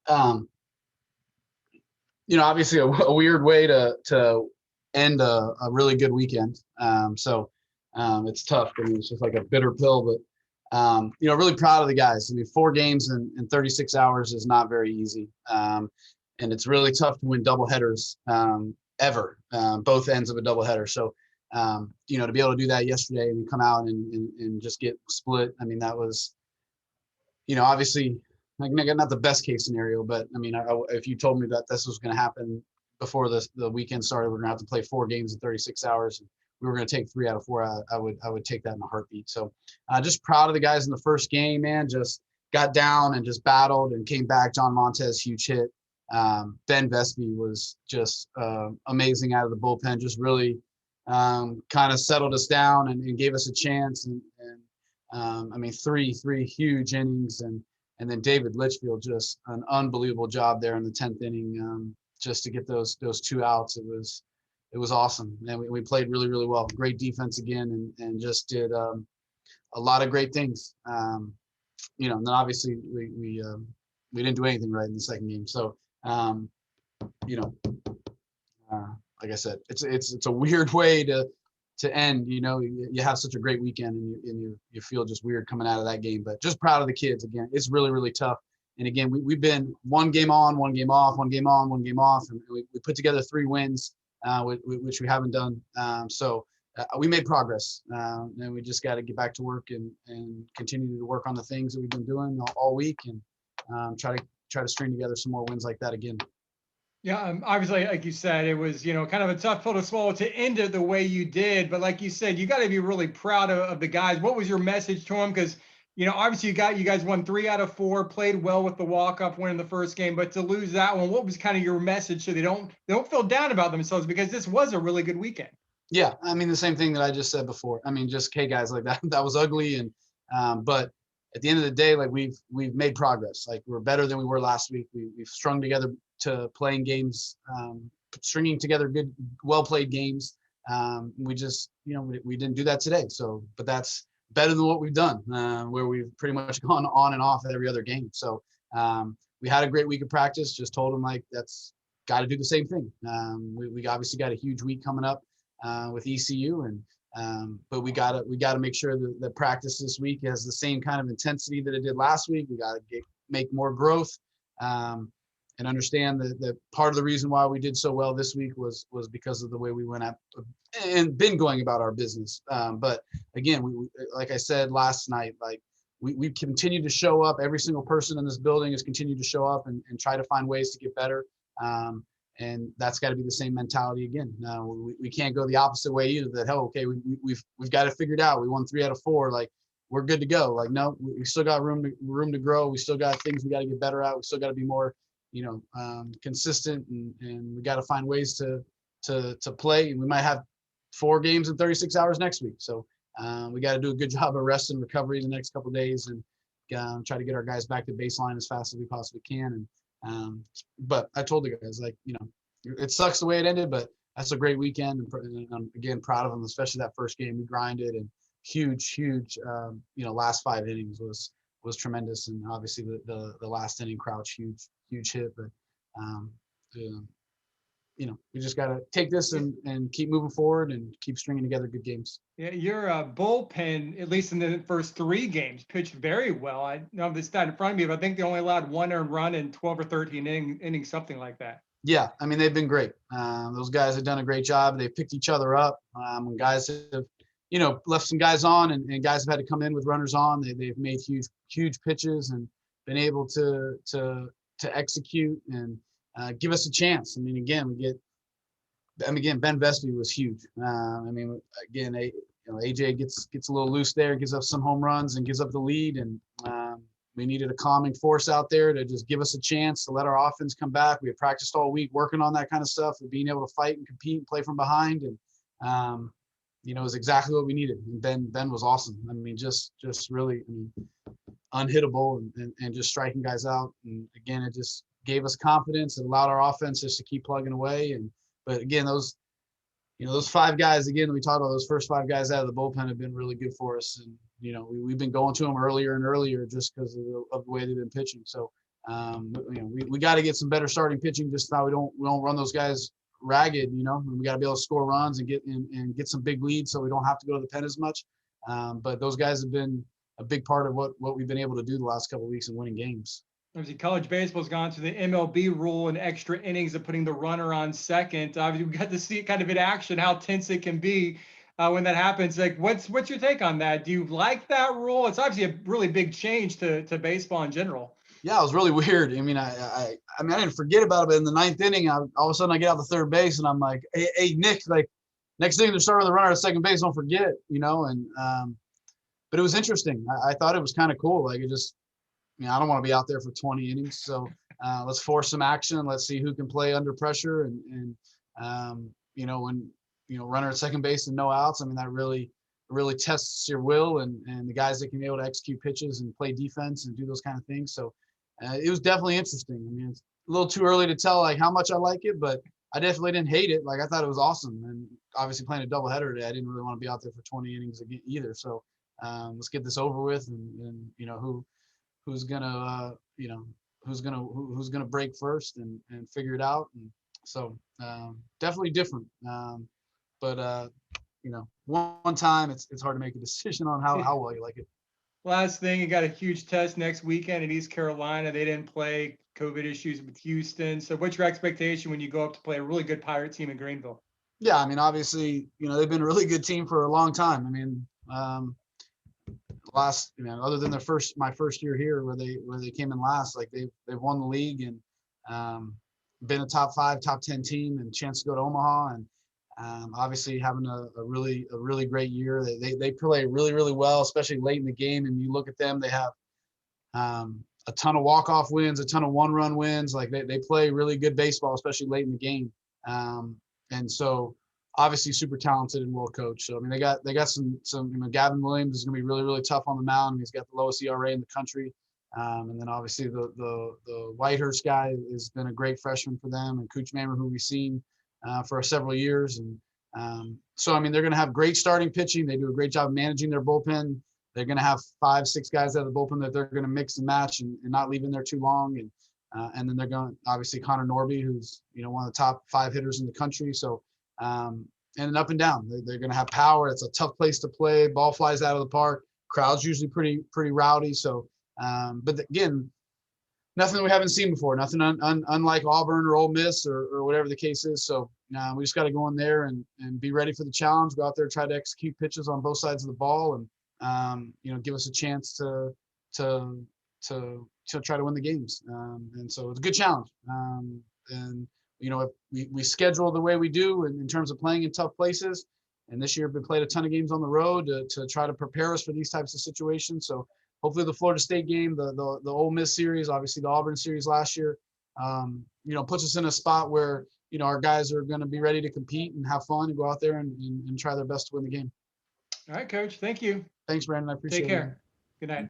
Um, obviously a weird way to end a really good weekend. It's tough. I mean, it's just like a bitter pill, but really proud of the guys. I mean, 4 games in 36 hours is not very easy. And it's really tough to win doubleheaders ever, both ends of a doubleheader. So, to be able to do that yesterday and come out and just get split, I mean, that was, obviously like not the best case scenario, but I mean, if you told me that this was going to happen before the weekend started, we're going to have to play 4 games in 36 hours. And we were going to take 3 out of 4. I would take that in a heartbeat. So just proud of the guys in the first game, man. Just got down and just battled and came back. John Montez, huge hit. Ben Vespi was just amazing out of the bullpen. Just really kind of settled us down and gave us a chance. And I mean, three huge innings, and then David Litchfield, just an unbelievable job there in the 10th inning, just to get those 2 outs. It was awesome, and we played really, really well. Great defense again, and just did a lot of great things. And then obviously we didn't do anything right in the second game. So like I said, it's a weird way to end. You have such a great weekend, and you feel just weird coming out of that game. But just proud of the kids again. It's really, really tough. And again, we've been 1 game on, 1 game off, 1 game on, 1 game off, and we put together 3 wins, which we haven't done. So we made progress, and we just got to get back to work and continue to work on the things that we've been doing all week, and try to string together some more wins like that again. Yeah, obviously, like you said, it was, kind of a tough pill to swallow to end it the way you did. But like you said, you got to be really proud of the guys. What was your message to them? Because, obviously you guys won 3 out of 4, played well with the walk-off win in the first game, but to lose that one, what was kind of your message so they don't feel down about themselves, because this was a really good weekend? Yeah, I mean, the same thing that I just said before. I mean, just, hey guys, like that was ugly, and but at the end of the day, like we've made progress. Like, we're better than we were last week. We've strung together to playing games, stringing together good, well played games. We just, we didn't do that today. So, but that's better than what we've done, where we've pretty much gone on and off every other game. So we had a great week of practice. Just told them, like, that's got to do the same thing. We obviously got a huge week coming up with ECU, and but we gotta make sure that the practice this week has the same kind of intensity that it did last week. We gotta make more growth, and understand that part of the reason why we did so well this week was because of the way we went at and been going about our business. But again, we like I said last night, like we continue to show up. Every single person in this building has continued to show up and try to find ways to get better. And that's got to be the same mentality again. We can't go the opposite way either. That, oh, okay, we've got it figured out. We won 3 out of 4. Like, we're good to go. Like, no, we still got room to grow. We still got things we got to get better at. We still got to be more, consistent, and we got to find ways to play. And we might have 4 games in 36 hours next week. So we got to do a good job of rest and recovery the next couple of days, and try to get our guys back to baseline as fast as we possibly can. But I told the guys, like, it sucks the way it ended, but that's a great weekend. And I'm, again, proud of them, especially that first game. We grinded, and huge, last 5 innings was tremendous. And obviously the last inning, Crouch, huge hit. But, we just got to take this and keep moving forward and keep stringing together good games. Yeah, your bullpen, at least in the first 3 games, pitched very well. I don't have the stat in front of me, but I think they only allowed 1 earned run in 12 or 13 innings, something like that. Yeah, I mean, they've been great. Those guys have done a great job. They picked each other up. When guys have, left some guys on, and guys have had to come in with runners on, they've made huge pitches and been able to execute and give us a chance. I mean, again, Ben Vespi was huge. AJ gets a little loose there, gives up some home runs and gives up the lead, and we needed a calming force out there to just give us a chance to let our offense come back. We had practiced all week working on that kind of stuff, and being able to fight and compete and play from behind, and it was exactly what we needed. And Ben was awesome. I mean, just really, unhittable and just striking guys out. And again, it just gave us confidence. It allowed our offense just to keep plugging away. But again, those 5 guys, again, we talked about those first 5 guys out of the bullpen have been really good for us. And, we've been going to them earlier and earlier just because of the way they've been pitching. So We got to get some better starting pitching. Just now we don't run those guys ragged. We got to be able to score runs and get some big leads so we don't have to go to the pen as much. But those guys have been a big part of what we've been able to do the last couple of weeks in winning games. Obviously, college baseball's gone to the MLB rule and extra innings of putting the runner on second. Obviously, we got to see kind of in action how tense it can be when that happens. Like, what's your take on that? Do you like that rule? It's obviously a really big change to baseball in general. Yeah, it was really weird. I mean, I didn't forget about it, but in the ninth inning, all of a sudden I get out to third base and I'm like, hey Nick, like next thing they're starting with the runner at second base, don't forget, but it was interesting. I thought it was kind of cool. Like it just, I don't want to be out there for 20 innings. So let's force some action. Let's see who can play under pressure. And when, runner at second base and no outs, I mean, that really tests your will and the guys that can be able to execute pitches and play defense and do those kind of things. So it was definitely interesting. I mean, it's a little too early to tell like how much I like it, but I definitely didn't hate it. Like I thought it was awesome. And obviously playing a doubleheader today, I didn't really want to be out there for 20 innings either. So let's get this over with and who's gonna break first and figure it out. And so definitely different. But one time it's hard to make a decision on how well you like it. Last thing, you got a huge test next weekend in East Carolina. They didn't play, COVID issues with Houston. So what's your expectation when you go up to play a really good Pirate team in Greenville? Yeah, I mean, obviously, they've been a really good team for a long time. I mean, other than my first year here where they came in last, like they've won the league and been a top 5, top 10 team and chance to go to Omaha and obviously having a really great year. They play really, really well, especially late in the game. And you look at them, they have a ton of walk-off wins, a ton of one-run wins. Like they play really good baseball, especially late in the game. And so obviously super talented and well coached. So I mean, they got some Gavin Williams is going to be really, really tough on the mound. He's got the lowest ERA in the country. And then obviously the Whitehurst guy has been a great freshman for them, and Cooch Mammer, who we've seen for several years. And so, I mean, they're going to have great starting pitching. They do a great job managing their bullpen. They're going to have 5, 6 guys out of the bullpen that they're going to mix and match and not leave in there too long. And then they're going, obviously, Connor Norby, who's, one of the top 5 hitters in the country. So, and up and down, they're going to have power. It's a tough place to play. Ball flies out of the park. Crowd's usually pretty rowdy. So, but again, nothing we haven't seen before, nothing unlike Auburn or Ole Miss or whatever the case is. So we just got to go in there and be ready for the challenge, go out there, try to execute pitches on both sides of the ball and, give us a chance to try to win the games. And so it's a good challenge. And, if we schedule the way we do in terms of playing in tough places. And this year we played a ton of games on the road to try to prepare us for these types of situations. So hopefully the Florida State game, the Ole Miss series, obviously the Auburn series last year, puts us in a spot where, our guys are going to be ready to compete and have fun and go out there and try their best to win the game. All right, Coach. Thank you. Thanks, Brandon. I appreciate it. Take care. Good night.